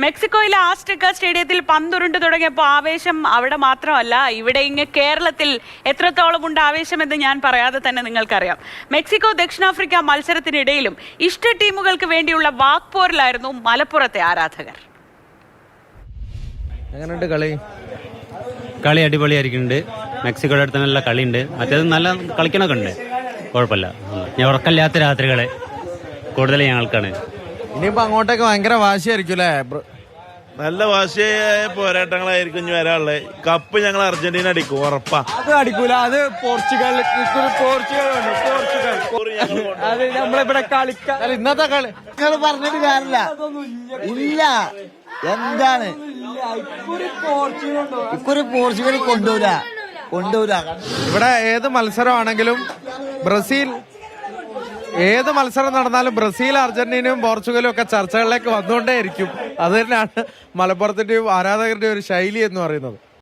മെക്സിക്കോയിലെ ആസ്ട്രിക്ക സ്റ്റേഡിയത്തിൽ പന്തുരുണ്ട് തുടങ്ങിയപ്പോൾ ആവേശം അവിടെ മാത്രമല്ല, ഇവിടെ ഇങ്ങ് കേരളത്തിൽ എത്രത്തോളം ഉണ്ട് ആവേശമെന്ന് ഞാൻ പറയാതെ തന്നെ നിങ്ങൾക്കറിയാം. മെക്സിക്കോ ദക്ഷിണാഫ്രിക്ക മത്സരത്തിനിടയിലും ഇഷ്ട ടീമുകൾക്ക് വേണ്ടിയുള്ള വാക്പോരിലായിരുന്നു മലപ്പുറത്തെ ആരാധകർ. എങ്ങനെയുണ്ട് കളി? കളി അടിപൊളിയായിരിക്കുന്നുണ്ട്. മെക്സിക്കോയുടെ അടുത്ത് നല്ല കളിയുണ്ട്. മറ്റേത് നല്ല കളിക്കണൊക്കെ ഉണ്ട്, കുഴപ്പമില്ല. ഞാൻ ഉറക്കമില്ലാത്ത രാത്രികളെ കൂടുതൽ ഞങ്ങൾക്കാണ്. ഇനിയിപ്പോ അങ്ങോട്ടേക്ക് ഭയങ്കര വാശിയായിരിക്കും അല്ലേ? നല്ല വാശിയായ പോരാട്ടങ്ങളായിരിക്കും ഇനി വരാനുള്ളത്. കപ്പ് ഞങ്ങൾ അർജന്റീന അടിക്കും, ഉറപ്പാ. അത് അടിക്കൂല, അത് പോർച്ചുഗൽ അത് നമ്മളിവിടെ കളിക്കാൻ ഇന്നത്തെ കളി നിങ്ങൾ പറഞ്ഞിട്ട് കാര്യമില്ല. ഇല്ല, എന്താണ് ഇക്കുറി പോർച്ചുഗൽ കൊണ്ടുവരാ. ഇവിടെ ഏത് മത്സരമാണെങ്കിലും ഏത് മത്സരം നടന്നാലും ബ്രസീൽ, അർജന്റീനയും പോർച്ചുഗലും ഒക്കെ ചർച്ചകളിലേക്ക് വന്നുകൊണ്ടേയിരിക്കും. അത് തന്നെയാണ് മലപ്പുറത്തിന്റെയും ആരാധകരുടെയും ഒരു ശൈലി എന്ന് പറയുന്നത്.